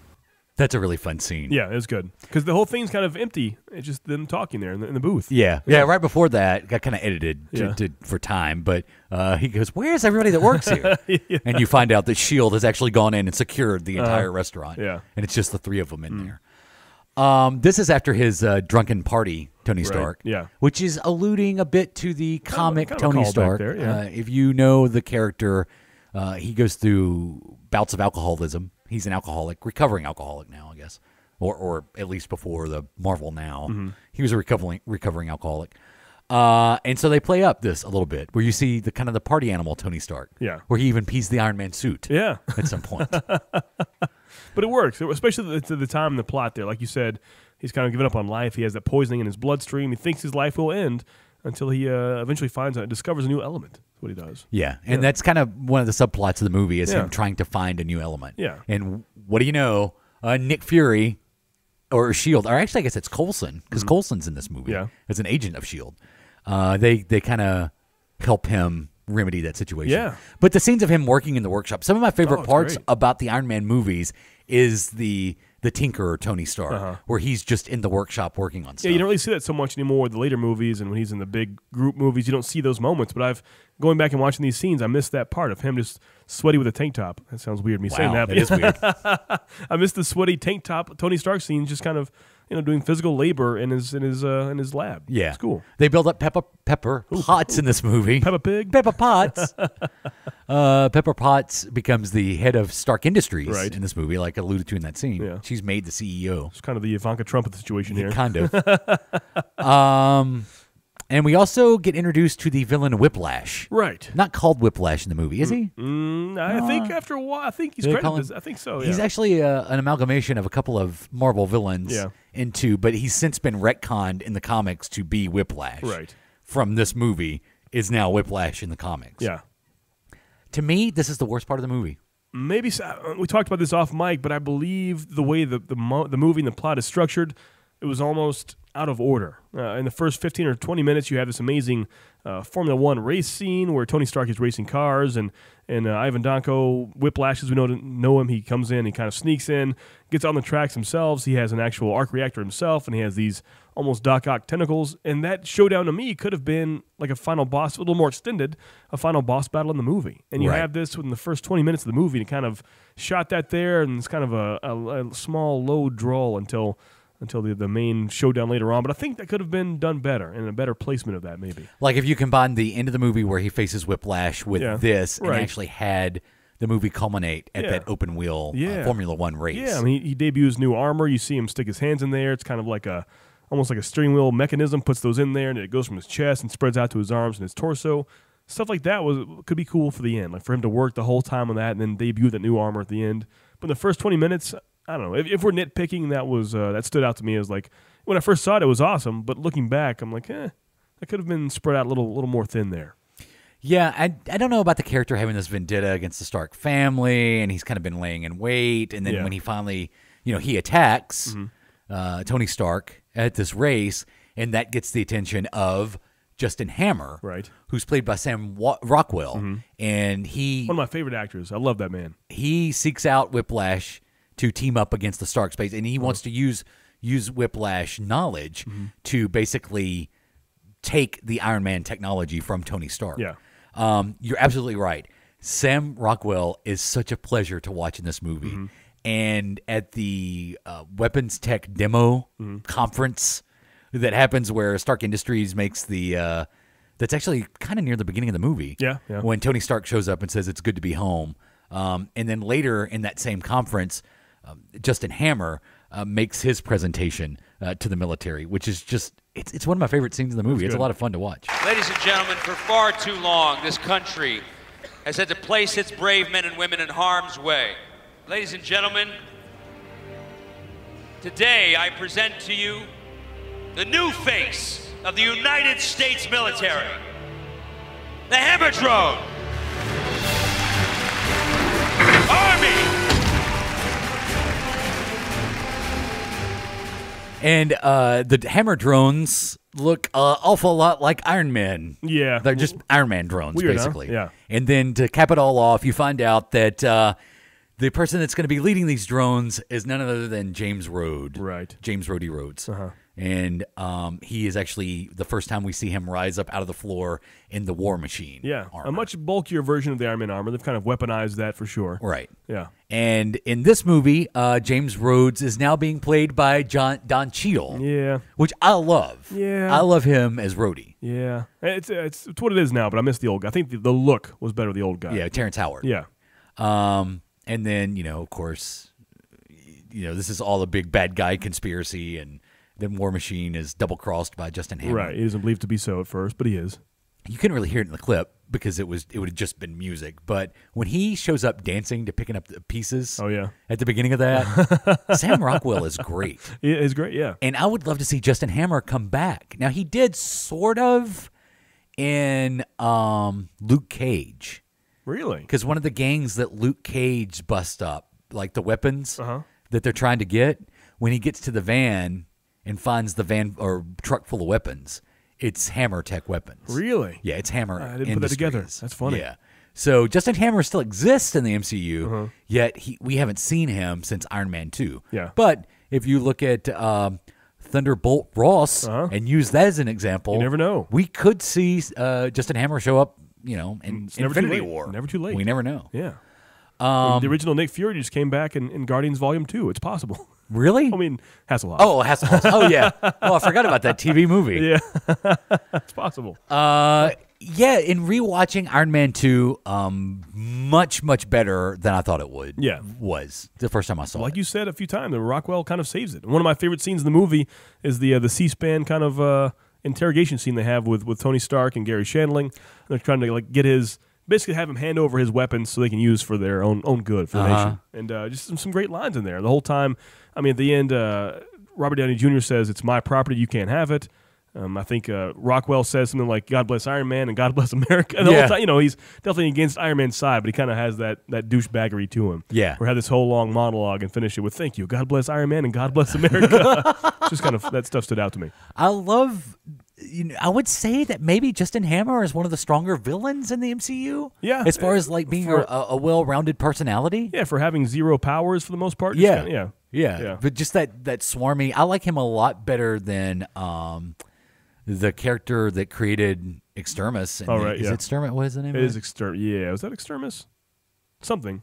That's a really fun scene. Yeah, it was good. Because the whole thing's kind of empty. It's just them talking there in the booth. Yeah, right before that, got kind of edited for time, but he goes, where's everybody that works here? And you find out that S.H.I.E.L.D. has actually gone in and secured the entire restaurant. Yeah. And it's just the three of them in there. This is after his drunken party, Tony Stark, which is alluding a bit to the comic Tony Stark. There, if you know the character, He goes through bouts of alcoholism. He's an alcoholic, recovering alcoholic now, I guess, or at least before the Marvel Now. Mm-hmm. He was a recovering alcoholic. And so they play up this a little bit, where you see the kind of the party animal Tony Stark. Yeah. Where he even pees the Iron Man suit. Yeah. At some point. But it works, especially at the time in the plot there. Like you said, he's kind of given up on life. He has that poisoning in his bloodstream. He thinks his life will end until he eventually discovers a new element. That's what he does. Yeah, and that's kind of one of the subplots of the movie is him trying to find a new element. Yeah. And what do you know? Nick Fury, or S.H.I.E.L.D., or actually I guess it's Coulson, because Coulson's in this movie as an agent of S.H.I.E.L.D. They kind of help him remedy that situation. Yeah. But the scenes of him working in the workshop, some of my favorite parts great. about the Iron Man movies is the Tinkerer Tony Stark, where he's just in the workshop working on stuff. Yeah, you don't really see that so much anymore with the later movies, and when he's in the big group movies, you don't see those moments. But going back and watching these scenes, I missed that part of him just sweaty with a tank top. That sounds weird, me saying that. It is weird. I missed the sweaty tank top Tony Stark scenes, just kind of doing physical labor in his lab. Yeah, it's cool. They build up Pepper Potts in this movie. Peppa Pig, Pepper Potts. Pepper Potts becomes the head of Stark Industries in this movie, like alluded to in that scene. Yeah. She's made the CEO. It's kind of the Ivanka Trump of the situation here. Kind of. And we also get introduced to the villain Whiplash. Right. Not called Whiplash in the movie, is he? I think after a while, I think he's credited. I think so. Yeah. He's actually an amalgamation of a couple of Marvel villains but he's since been retconned in the comics to be Whiplash. Right. From this movie is now Whiplash in the comics. Yeah. To me, this is the worst part of the movie. Maybe we talked about this off mic, but I believe the way the movie and the plot is structured, it was almost out of order. In the first 15 or 20 minutes, you have this amazing Formula One race scene where Tony Stark is racing cars, and Ivan Danko, Whiplash, as we know him, he comes in, he kind of sneaks in, gets on the tracks himself. He has an actual arc reactor himself, and he has these almost Doc Ock tentacles. And that showdown to me could have been like a final boss, a little more extended, a final boss battle in the movie. And you have this in the first 20 minutes of the movie, and kind of shot that there, and it's kind of a small, low drawl until the main showdown later on. But I think that could have been done better, and a better placement of that maybe. Like if you combine the end of the movie where he faces Whiplash with this and actually had the movie culminate at that open wheel Formula One race. Yeah, I mean, he debuts new armor. You see him stick his hands in there. It's kind of like almost like a steering wheel mechanism, puts those in there, and it goes from his chest and spreads out to his arms and his torso. Stuff like that could be cool for the end, like for him to work the whole time on that and then debut that new armor at the end. But in the first 20 minutes, I don't know. If we're nitpicking, that stood out to me as like, when I first saw it was awesome, but looking back, I'm like, that could have been spread out a little more thin there. Yeah, I don't know about the character having this vendetta against the Stark family, and he's kind of been laying in wait, and then when he finally, he attacks Tony Stark at this race, and that gets the attention of Justin Hammer, who's played by Sam Rockwell, and he... One of my favorite actors. I love that man. He seeks out Whiplash to team up against the Stark space, and he wants to use Whiplash knowledge to basically take the Iron Man technology from Tony Stark. Yeah. You're absolutely right. Sam Rockwell is such a pleasure to watch in this movie. And at the weapons tech demo conference that happens where Stark Industries makes the that's actually kind of near the beginning of the movie. Yeah. When Tony Stark shows up and says it's good to be home. And then later in that same conference, Justin Hammer makes his presentation to the military, which is just, it's one of my favorite scenes in the movie. It's a lot of fun to watch. Ladies and gentlemen, for far too long, this country has had to place its brave men and women in harm's way. Ladies and gentlemen, today I present to you the new face of the United States military, the Hammer Drone. Army! And the Hammer drones look awful lot like Iron Man. Yeah. They're just Iron Man drones, weird, basically. huh? Yeah. And then to cap it all off, you find out that the person that's going to be leading these drones is none other than James Rhodes. Right. James Rhodey Rhodes. And he is actually the first time we see him rise up out of the floor in the War Machine. Yeah, armor. a much bulkier version of the Iron Man armor. They've kind of weaponized that for sure. Right. Yeah. And in this movie, James Rhodes is now being played by Don Cheadle. Yeah. Which I love. Yeah. I love him as Rhodey. Yeah. It's what it is now, but I miss the old guy. I think the look was better with the old guy. Yeah, Terrence Howard. Yeah. And then, of course, this is all a big bad guy conspiracy, and then War Machine is double-crossed by Justin Hammer. Right. He doesn't believe to be so at first, but he is. You couldn't really hear it in the clip because it would have just been music. But when he shows up dancing to picking up the pieces at the beginning of that, Sam Rockwell is great. It is great, yeah. And I would love to see Justin Hammer come back. Now, he did sort of in Luke Cage. Really? Because one of the gangs that Luke Cage busts up, like the weapons that they're trying to get, when he gets to the van and finds the van or truck full of weapons, it's Hammer Tech weapons. Really? Yeah, it's Hammer I didn't put that together. That's funny. Yeah. So Justin Hammer still exists in the MCU, yet we haven't seen him since Iron Man 2. Yeah. But if you look at Thunderbolt Ross and use that as an example, you never know. We could see Justin Hammer show up, in It's never Infinity too late. War. Never too late. We never know. Yeah. The original Nick Fury just came back in Guardians Volume 2. It's possible. Really? I mean, Hasselhoff. Oh, Hasselhoff. Oh, yeah. Oh, I forgot about that TV movie. Yeah. It's possible. Yeah, in rewatching Iron Man 2, much, much better than I thought it would. Yeah. Was the first time I saw it. Like you said a few times, Rockwell kind of saves it. One of my favorite scenes in the movie is the C-SPAN kind of interrogation scene they have with Tony Stark and Gary Shandling. They're trying to get basically have him hand over his weapons so they can use for their own good for the nation. And just some great lines in there. The whole time, at the end, Robert Downey Jr. says, "It's my property, you can't have it." I think Rockwell says something like, "God bless Iron Man" and "God bless America." And the whole time, he's definitely against Iron Man's side, but he kind of has that douchebaggery to him. Yeah. Or have this whole long monologue and finish it with, "Thank you, God bless Iron Man and God bless America." Just kind of, that stuff stood out to me. I love... I would say that maybe Justin Hammer is one of the stronger villains in the MCU. Yeah. As far as being a well-rounded personality. Yeah, for having zero powers for the most part. Yeah. But just that swarmy, I like him a lot better than the character that created Extremis. Is it Extremis? What is the name of it? It is Extremis. Yeah, was that Extremis? Something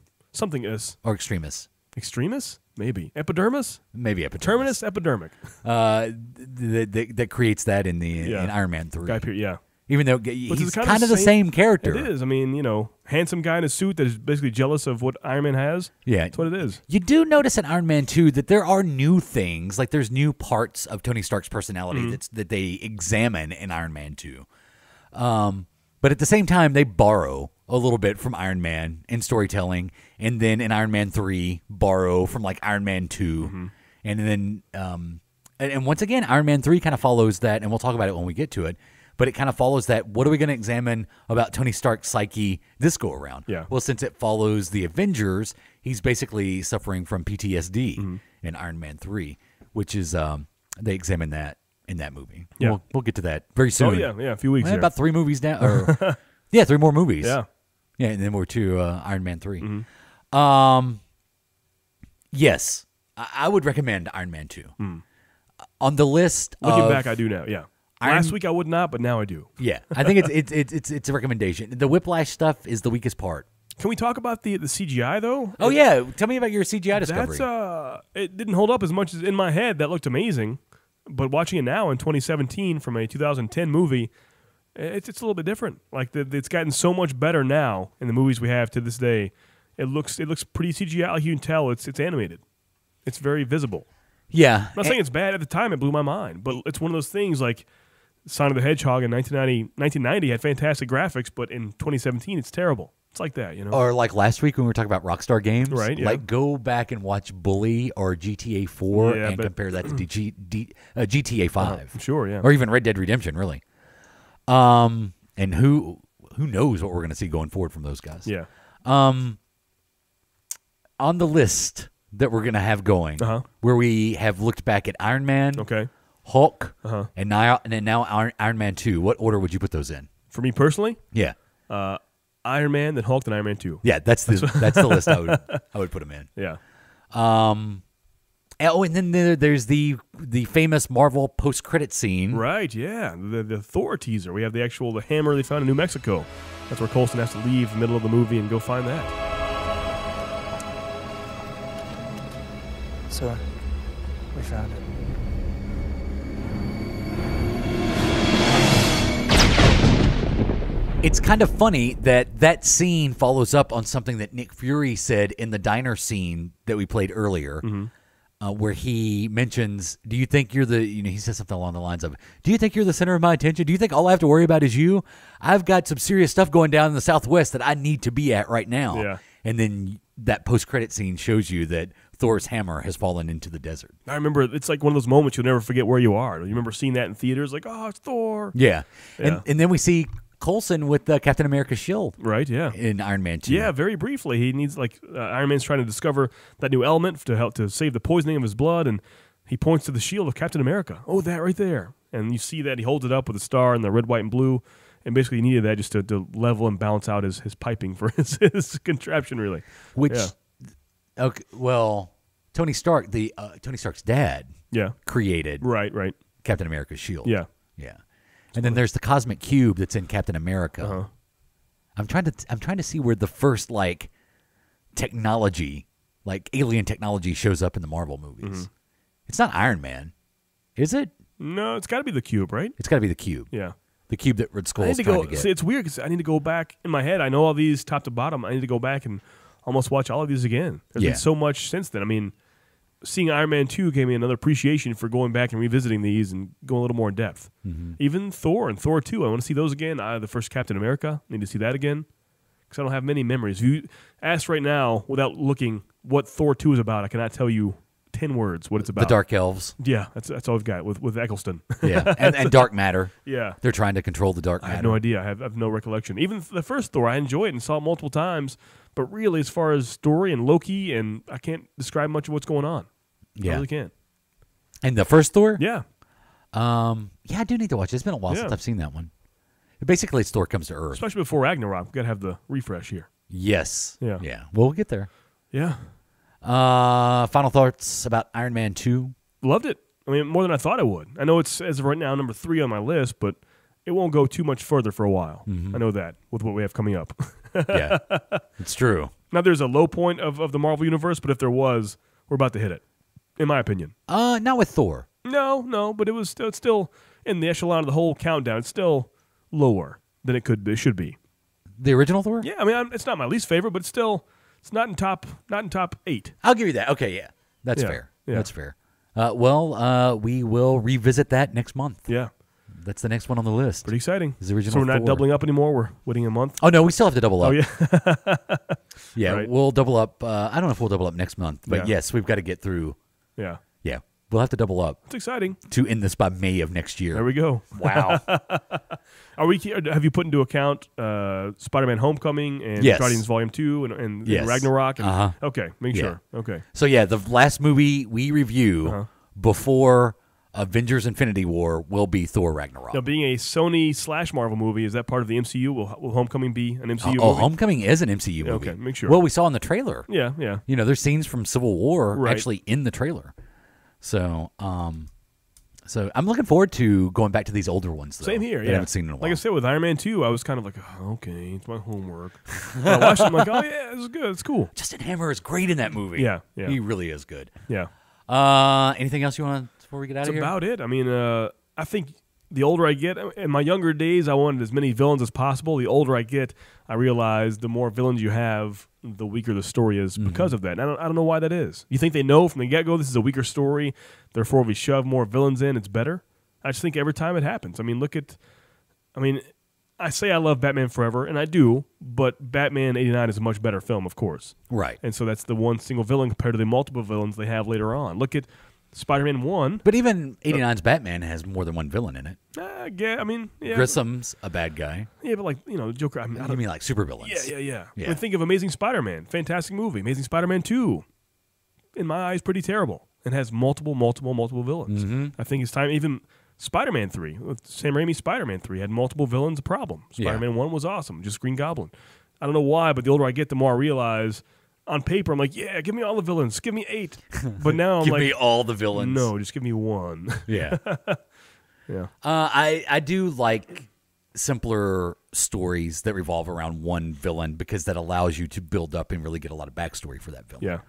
is. Or Extremis. Extremis? Maybe. Epidermis? Maybe Epidermis. Terminus epidermic. That creates that in in Iron Man 3. Guy Pearce, yeah. Even though he's kind of the same character. It is. Handsome guy in a suit that is basically jealous of what Iron Man has. Yeah. That's what it is. You do notice in Iron Man 2 that there are new things. Like there's new parts of Tony Stark's personality that they examine in Iron Man 2. But at the same time, they borrow a little bit from Iron Man in storytelling. And then in Iron Man 3, borrow from Iron Man 2. And then, and once again, Iron Man 3 kind of follows that. And we'll talk about it when we get to it. But it kind of follows that. What are we going to examine about Tony Stark's psyche this go around? Yeah. Well, since it follows the Avengers, he's basically suffering from PTSD in Iron Man 3, which is they examine that in that movie. Yeah. We'll get to that very soon. Oh, yeah, a few weeks. About 3 movies down. Or, 3 more movies. Yeah. Yeah, and then we're to Iron Man 3. Yes, I would recommend Iron Man 2. On the list Looking back, I do now, yeah. Last week I would not, but now I do. Yeah, I think it's a recommendation. The Whiplash stuff is the weakest part. Can we talk about the CGI though? Oh yeah, tell me about your CGI discovery. It didn't hold up as much as in my head. That looked amazing, but watching it now in 2017 from a 2010 movie, it's a little bit different. It's gotten so much better now in the movies we have to this day. It looks pretty CGI. Like you can tell it's animated. It's very visible. Yeah, I'm not saying it's bad. At the time, it blew my mind, but it's one of those things like Sonic the Hedgehog in 1990 had fantastic graphics, but in 2017 it's terrible. It's like that, Or like last week when we were talking about Rockstar games, right? Yeah. Go back and watch Bully or GTA 4 and compare that to GTA 5. Sure, yeah. Or even Red Dead Redemption, really. And who knows what we're going to see going forward from those guys? Yeah. On the list that we're going to have going, where we have looked back at Iron Man, Hulk, and now Iron Man 2. What order would you put those in? For me personally? Yeah. Iron Man, then Hulk, then Iron Man 2. Yeah, that's the list I would put them in. Yeah. Oh, and then there's the famous Marvel post-credit scene. Right, yeah. The Thor teaser. We have the hammer they found in New Mexico. That's where Coulson has to leave the middle of the movie and go find that. So, we found it. It's kind of funny that scene follows up on something that Nick Fury said in the diner scene that we played earlier, where he mentions, do you think you're he says something along the lines of, do you think you're the center of my attention? Do you think all I have to worry about is you? I've got some serious stuff going down in the Southwest that I need to be at right now. Yeah. And then that post-credit scene shows you that Thor's hammer has fallen into the desert. I remember, it's like one of those moments you'll never forget where you are. You remember seeing that in theaters, like, oh, it's Thor. Yeah. Yeah. And then we see Coulson with Captain America's shield. Right, yeah. In Iron Man 2. Yeah, very briefly. He needs, Iron Man's trying to discover that new element to help to save the poisoning of his blood, and he points to the shield of Captain America. Oh, that right there. And you see that he holds it up with a star and the red, white, and blue, and basically he needed that just to level and balance out his piping for his contraption, really. Which, okay, well, Tony Stark's dad created right Captain America's shield. Yeah. Yeah. And then there's the cosmic cube that's in Captain America. I'm trying to see where the first technology, alien technology, shows up in the Marvel movies. It's not Iron Man, is it? No, it's got to be the cube, right? It's got to be the cube. Yeah, the cube that Red Skull's trying to get. See, it's weird because I need to go back in my head. I know all these top to bottom. I need to go back and almost watch all of these again. There's been so much since then. I mean, seeing Iron Man 2 gave me another appreciation for going back and revisiting these and going a little more in depth. Even Thor and Thor 2, I want to see those again. The first Captain America, need to see that again because I don't have many memories. If you ask right now, without looking what Thor 2 is about, I cannot tell you 10 words what it's about. The Dark Elves. Yeah, that's all I've got with Eccleston. Yeah, and dark matter. Yeah. They're trying to control the dark matter. I have no idea. I have no recollection. Even the first Thor, I enjoyed it and saw it multiple times, but really as far as story and Loki, and I can't describe much of what's going on. Yeah. I really can't. And the first Thor? Yeah. I do need to watch it. It's been a while since I've seen that one. Basically, it's Thor comes to Earth. Especially before Ragnarok. We've got to have the refresh here. Yes. Yeah. Yeah. Well, we'll get there. Yeah. Final thoughts about Iron Man 2? Loved it. I mean, more than I thought I would. I know it's, as of right now, number 3 on my list, but it won't go too much further for a while. I know that with what we have coming up. Yeah. It's true. Now, there's a low point of the Marvel Universe, but if there was, we're about to hit it. In my opinion. Not with Thor. No, but it's still in the echelon of the whole countdown. It's still lower than it should be. The original Thor? Yeah, I mean, it's not my least favorite, but it's not in top 8. I'll give you that. Okay, yeah. That's fair. Yeah. That's fair. We will revisit that next month. Yeah. That's the next one on the list. Pretty exciting. Is the original So we're not Thor. doubling up anymore? We're waiting a month? Oh, no, we still have to double up. Oh, yeah. Yeah, Right. We'll double up. I don't know if we'll double up next month, but Yeah. yes, we've got to get through. Yeah. Yeah. We'll have to double up. It's exciting. To end this by May of next year. There we go. Wow. Have you put into account Spider-Man Homecoming and Yes. Guardians Volume 2 and Yes. Ragnarok? And, Uh-huh. Okay, make sure. Okay. So, yeah, the last movie we review before Avengers Infinity War will be Thor Ragnarok. Now, being a Sony/Marvel movie, is that part of the MCU? Will Homecoming be an MCU movie? Homecoming is an MCU movie. Okay, make sure. Well, we saw in the trailer. Yeah. You know, there's scenes from Civil War Right. actually in the trailer. So, so I'm looking forward to going back to these older ones. Though, Same here. that Yeah. I haven't seen in a while. Like I said, with Iron Man 2, I was kind of like, oh, okay, it's my homework. I watched it, I'm like, oh yeah, this is good. It's cool. Justin Hammer is great in that movie. Yeah. He really is good. Yeah. Anything else you want to before we get out That's of here? about it. I mean, I think the older I get, in my younger days, I wanted as many villains as possible. The older I get, I realize the more villains you have, the weaker the story is because of that. And I don't know why that is. You think they know from the get-go this is a weaker story, therefore if we shove more villains in, it's better? I just think every time it happens. I mean, I say I love Batman Forever, and I do, but Batman 89 is a much better film, of course. Right. And so that's the one single villain compared to the multiple villains they have later on. Look at Spider-Man 1. But even 89's Batman has more than one villain in it. Yeah. Grissom's a bad guy. Yeah, but Joker. You mean like super villains? Yeah. I mean, think of Amazing Spider-Man. Fantastic movie. Amazing Spider-Man 2. In my eyes, pretty terrible. And has multiple villains. I think it's time. Even Spider-Man 3, with Sam Raimi's Spider-Man 3, had multiple villains, a problem. Spider-Man 1 was awesome. Just Green Goblin. I don't know why, but the older I get, the more I realize on paper, I'm like, yeah, give me all the villains. Give me 8. But now I'm give like, me all the villains. No, just give me 1. Yeah. Yeah. I do like simpler stories that revolve around one villain because that allows you to build up and really get a lot of backstory for that villain.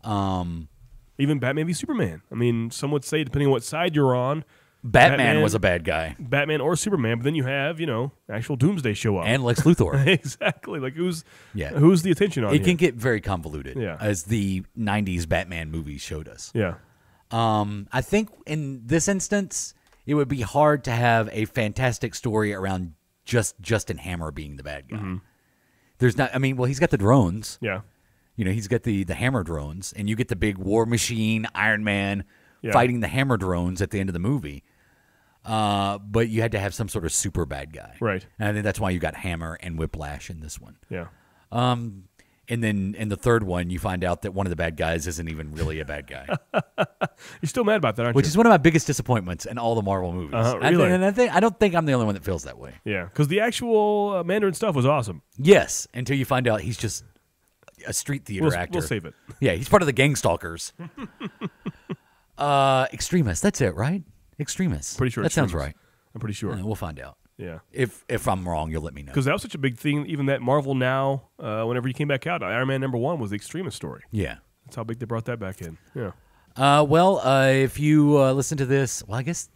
Yeah. Even Batman v Superman. I mean, some would say, depending on what side you're on, Batman was a bad guy. Batman or Superman, but then you have, actual Doomsday show up. And Lex Luthor. Exactly. Like, who's the attention on it? Can get very convoluted, Yeah. as the 90s Batman movies showed us. Yeah. I think in this instance, it would be hard to have a fantastic story around just Justin Hammer being the bad guy. Mm-hmm. There's not, he's got the drones. Yeah. He's got the Hammer drones, and you get the big War Machine, Iron Man fighting the Hammer drones at the end of the movie. But you had to have some sort of super bad guy. Right. And I think that's why you got Hammer and Whiplash in this one. Yeah. And then in the third one, you find out that one of the bad guys isn't even really a bad guy. You're still mad about that, aren't Which you? is one of my biggest disappointments in all the Marvel movies. Really? I don't think I'm the only one that feels that way. Yeah, because the actual Mandarin stuff was awesome. Yes, until you find out he's just a street theater actor. We'll save it. Yeah, he's part of the Gangstalkers. Extremists, that's it, right? Extremists. Pretty sure that sounds Extremists. right. I'm pretty sure. We'll find out. Yeah. If I'm wrong, you'll let me know. Because that was such a big thing, even that Marvel Now, whenever he came back out, Iron Man #1 was the Extremist story. Yeah. That's how big they brought that back in. Yeah. If you listen to this, I guess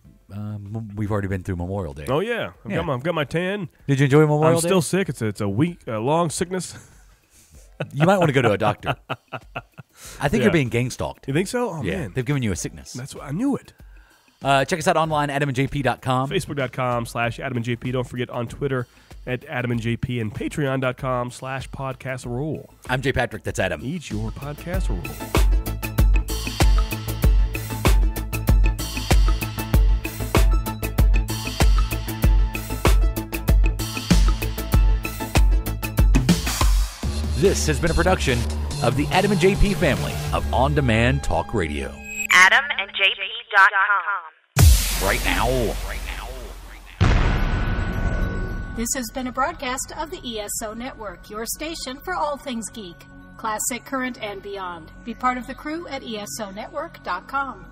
we've already been through Memorial Day. Oh, yeah. I've got my tan. Did you enjoy Memorial Day? I'm still sick. It's a long sickness. You might want to go to a doctor. I think you're being gang-stalked. You think so? Oh, yeah, man. They've given you a sickness. That's what I knew it. Check us out online, adamandjp.com. Facebook.com/AdamandJP. Don't forget on Twitter @AdamandJP and Patreon.com/podcasserole. I'm Jay Patrick. That's Adam. Eat your podcasserole. This has been a production of the Adam and JP family of on-demand talk radio. AdamandJP.com. Right now. This has been a broadcast of the ESO Network, your station for all things geek, classic, current, and beyond. Be part of the crew at ESONetwork.com.